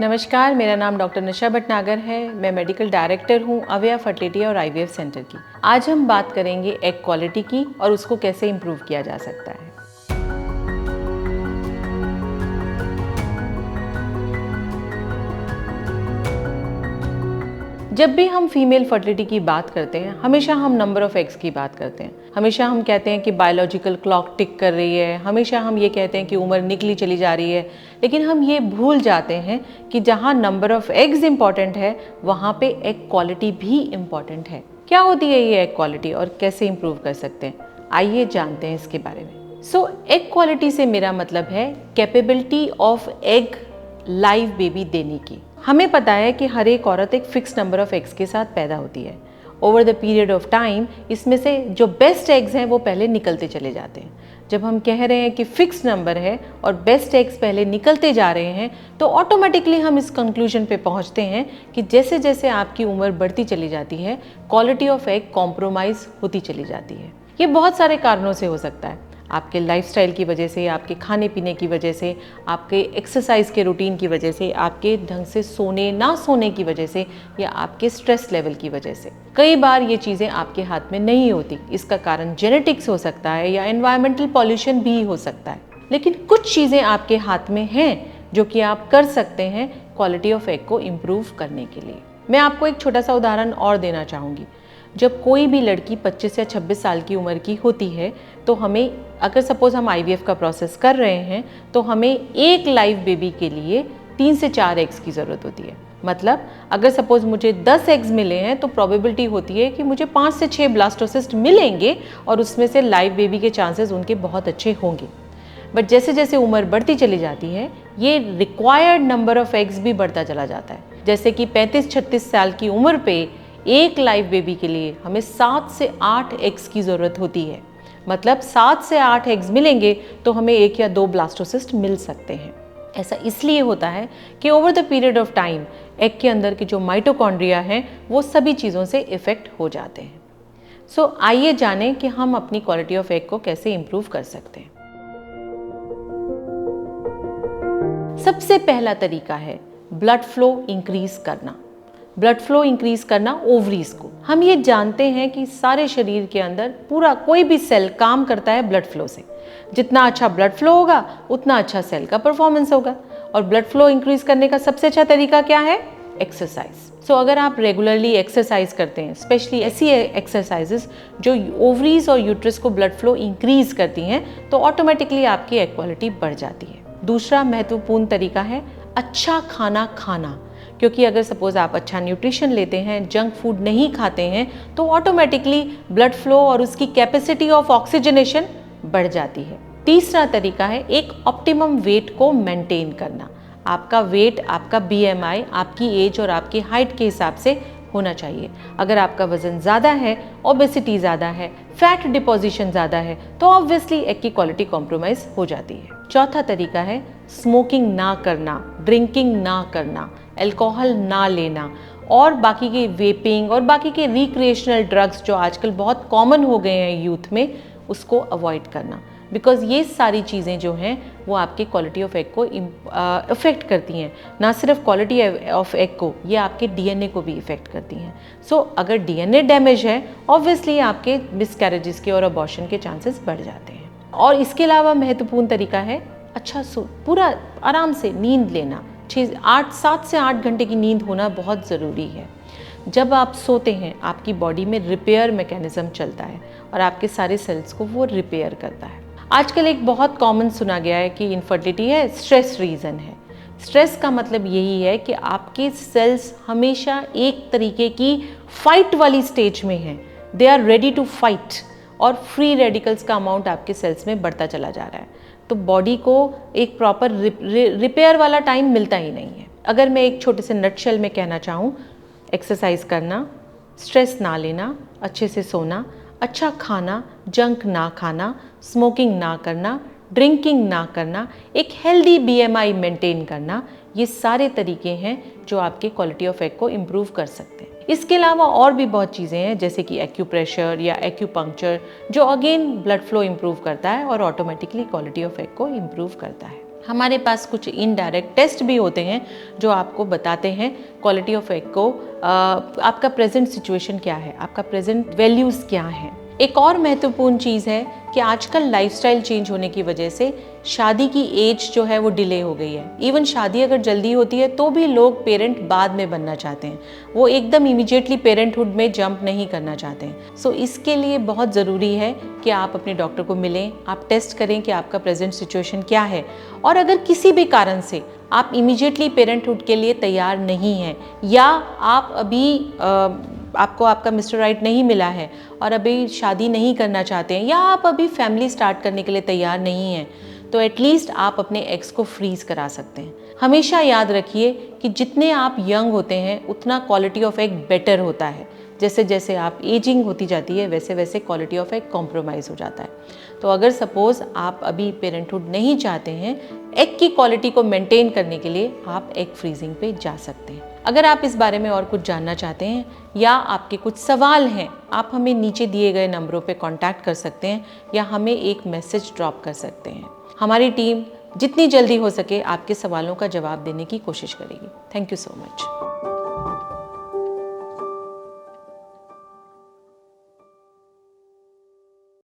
नमस्कार, मेरा नाम डॉक्टर निशा भटनागर है। मैं मेडिकल डायरेक्टर हूँ अवया फर्टिलिटी और आईवीएफ सेंटर की। आज हम बात करेंगे एग क्वालिटी की और उसको कैसे इम्प्रूव किया जा सकता है। जब भी हम फीमेल फर्टिलिटी की बात करते हैं, हमेशा हम नंबर ऑफ एग्स की बात करते हैं। हमेशा हम कहते हैं कि बायोलॉजिकल क्लॉक टिक कर रही है। हमेशा हम ये कहते हैं कि उम्र निकली चली जा रही है। लेकिन हम ये भूल जाते हैं कि जहाँ नंबर ऑफ एग्स इम्पॉर्टेंट है, वहाँ पे एग क्वालिटी भी इम्पॉर्टेंट है। क्या होती है ये एग क्वालिटी और कैसे इम्प्रूव कर सकते हैं, आइए जानते हैं इसके बारे में। एग क्वालिटी से मेरा मतलब है capability of egg live baby देने की। हमें पता है कि हर एक औरत एक फिक्स नंबर ऑफ एग्स के साथ पैदा होती है। Over the period of time इसमें से जो बेस्ट एग्स हैं वो पहले निकलते चले जाते हैं। जब हम कह रहे हैं कि फिक्स नंबर है और बेस्ट एग्स पहले निकलते जा रहे हैं, तो ऑटोमेटिकली हम इस कंक्लूजन पे पहुंचते हैं कि जैसे जैसे आपकी उम्र बढ़ती चली जाती है, क्वालिटी ऑफ एग कॉम्प्रोमाइज़ होती चली जाती है। ये बहुत सारे कारणों से हो सकता है। आपके लाइफस्टाइल की वजह से, आपके खाने पीने की वजह से, आपके एक्सरसाइज के रूटीन की वजह से, आपके ढंग से सोने ना सोने की वजह से, या आपके स्ट्रेस लेवल की वजह से। कई बार ये चीज़ें आपके हाथ में नहीं होती। इसका कारण जेनेटिक्स हो सकता है या एनवायरमेंटल पॉल्यूशन भी हो सकता है। लेकिन कुछ चीज़ें आपके हाथ में हैं जो कि आप कर सकते हैं क्वालिटी ऑफ एग को इम्प्रूव करने के लिए। मैं आपको एक छोटा सा उदाहरण और देना चाहूँगी। जब कोई भी लड़की 25 या 26 साल की उम्र की होती है, तो हमें, अगर सपोज हम आईवीएफ का प्रोसेस कर रहे हैं, तो हमें एक लाइव बेबी के लिए 3 से 4 एग्स की ज़रूरत होती है। मतलब अगर सपोज मुझे 10 एग्स मिले हैं, तो प्रोबेबिलिटी होती है कि मुझे 5 से 6 ब्लास्टोसिस्ट मिलेंगे और उसमें से लाइव बेबी के चांसेस उनके बहुत अच्छे होंगे। बट जैसे जैसे उम्र बढ़ती चली जाती है, ये रिक्वायर्ड नंबर ऑफ एग्स भी बढ़ता चला जाता है। जैसे कि 35-36 साल की उम्र पे एक लाइव बेबी के लिए हमें 7 से 8 एग्स की ज़रूरत होती है। मतलब 7 से 8 एग्स मिलेंगे तो हमें 1 या 2 ब्लास्टोसिस्ट मिल सकते हैं। ऐसा इसलिए होता है कि over the period of time egg के अंदर की जो माइटोकॉन्ड्रिया हैं वो सभी चीज़ों से इफ़ेक्ट हो जाते हैं। आइए जानें कि हम अपनी क्वालिटी ऑफ एग को कैसे इम्प्रूव कर सकते हैं। सबसे पहला तरीका है ब्लड फ्लो इंक्रीज करना। ब्लड फ्लो इंक्रीज करना ओवरीज को। हम ये जानते हैं कि सारे शरीर के अंदर पूरा कोई भी सेल काम करता है ब्लड फ्लो से। जितना अच्छा ब्लड फ्लो होगा, उतना अच्छा सेल का परफॉर्मेंस होगा। और ब्लड फ्लो इंक्रीज करने का सबसे अच्छा तरीका क्या है? एक्सरसाइज। अगर आप रेगुलरली एक्सरसाइज करते हैं, स्पेशली ऐसी एक्सरसाइजेस जो ओवरीज और यूट्रस को ब्लड फ्लो इंक्रीज करती हैं, तो ऑटोमेटिकली आपकी एग क्वालिटी बढ़ जाती है। दूसरा महत्वपूर्ण तरीका है अच्छा खाना खाना। क्योंकि अगर सपोज आप अच्छा न्यूट्रिशन लेते हैं, जंक फूड नहीं खाते हैं, तो ऑटोमेटिकली ब्लड फ्लो और उसकी कैपेसिटी ऑफ ऑक्सीजनेशन बढ़ जाती है। तीसरा तरीका है एक ऑप्टिमम वेट को मेंटेन करना। आपका वेट, आपका बीएमआई आपकी एज और आपकी हाइट के हिसाब से होना चाहिए। अगर आपका वजन ज़्यादा है, ओबेसिटी ज़्यादा है, फैट डिपोजिशन ज़्यादा है, तो ऑब्वियसली एग की क्वालिटी कॉम्प्रोमाइज़ हो जाती है। चौथा तरीका है स्मोकिंग ना करना, ड्रिंकिंग ना करना, अल्कोहल ना लेना और बाकी के वेपिंग और बाकी के रिक्रिएशनल ड्रग्स जो आजकल बहुत कॉमन हो गए हैं यूथ में, उसको अवॉइड करना। बिकॉज ये सारी चीज़ें जो हैं वो आपके क्वालिटी ऑफ एग को इफ़ेक्ट करती हैं। ना सिर्फ क्वालिटी ऑफ एग को, ये आपके डीएनए को भी इफ़ेक्ट करती हैं। अगर डीएनए डैमेज है, ऑब्वियसली आपके मिसकैरेजेस के और अबॉर्शन के चांसेस बढ़ जाते हैं। और इसके अलावा महत्वपूर्ण तरीका है अच्छा पूरा आराम से नींद लेना। 7 से 8 घंटे की नींद होना बहुत ज़रूरी है। जब आप सोते हैं, आपकी बॉडी में रिपेयर मैकेनिज्म चलता है और आपके सारे सेल्स को वो रिपेयर करता है। आजकल एक बहुत कॉमन सुना गया है कि इनफर्टिलिटी है स्ट्रेस रीज़न है। स्ट्रेस का मतलब यही है कि आपके सेल्स हमेशा एक तरीके की फाइट वाली स्टेज में हैं। They are ready to fight और फ्री रेडिकल्स का अमाउंट आपके सेल्स में बढ़ता चला जा रहा है। तो बॉडी को एक प्रॉपर रिपेयर वाला टाइम मिलता ही नहीं है। अगर मैं एक छोटे से नटशेल में कहना चाहूँ, एक्सरसाइज करना, स्ट्रेस ना लेना, अच्छे से सोना, अच्छा खाना, जंक ना खाना, स्मोकिंग ना करना, ड्रिंकिंग ना करना, एक हेल्दी बीएमआई मेंटेन करना, ये सारे तरीके हैं जो आपके क्वालिटी ऑफ एग को इम्प्रूव कर सकते हैं। इसके अलावा और भी बहुत चीज़ें हैं, जैसे कि एक्यूप्रेशर या एक्यूपंक्चर, जो अगेन ब्लड फ्लो इम्प्रूव करता है और ऑटोमेटिकली क्वालिटी ऑफ एग को इम्प्रूव करता है। हमारे पास कुछ इनडायरेक्ट टेस्ट भी होते हैं जो आपको बताते हैं क्वालिटी ऑफ एग को, आपका प्रेजेंट सिचुएशन क्या है, आपका प्रेजेंट वैल्यूज़ क्या हैं। एक और महत्वपूर्ण चीज़ है कि आजकल लाइफस्टाइल चेंज होने की वजह से शादी की एज जो है वो डिले हो गई है। इवन शादी अगर जल्दी होती है तो भी लोग पेरेंट बाद में बनना चाहते हैं, वो एकदम इमीडिएटली पेरेंटहुड में जंप नहीं करना चाहते हैं। सो इसके लिए बहुत ज़रूरी है कि आप अपने डॉक्टर को मिलें, आप टेस्ट करें कि आपका प्रेजेंट सिचुएशन क्या है, और अगर किसी भी कारण से आप इमीडिएटली पेरेंटहुड के लिए तैयार नहीं हैं, या आप अभी आपको आपका मिस्टर राइट नहीं मिला है और अभी शादी नहीं करना चाहते हैं, या आप अभी फैमिली स्टार्ट करने के लिए तैयार नहीं हैं, तो एटलीस्ट आप अपने एग्स को फ्रीज करा सकते हैं। हमेशा याद रखिए कि जितने आप यंग होते हैं उतना क्वालिटी ऑफ एग बेटर होता है। जैसे जैसे आप एजिंग होती जाती है वैसे वैसे क्वालिटी ऑफ एग कॉम्प्रोमाइज़ हो जाता है। तो अगर सपोज़ आप अभी पेरेंटहुड नहीं चाहते हैं, एग की क्वालिटी को मेंटेन करने के लिए आप एग फ्रीजिंग पे जा सकते हैं। अगर आप इस बारे में और कुछ जानना चाहते हैं या आपके कुछ सवाल हैं, आप हमें नीचे दिए गए नंबरों पे कांटेक्ट कर सकते हैं या हमें एक मैसेज ड्रॉप कर सकते हैं। हमारी टीम जितनी जल्दी हो सके आपके सवालों का जवाब देने की कोशिश करेगी। Thank you so much.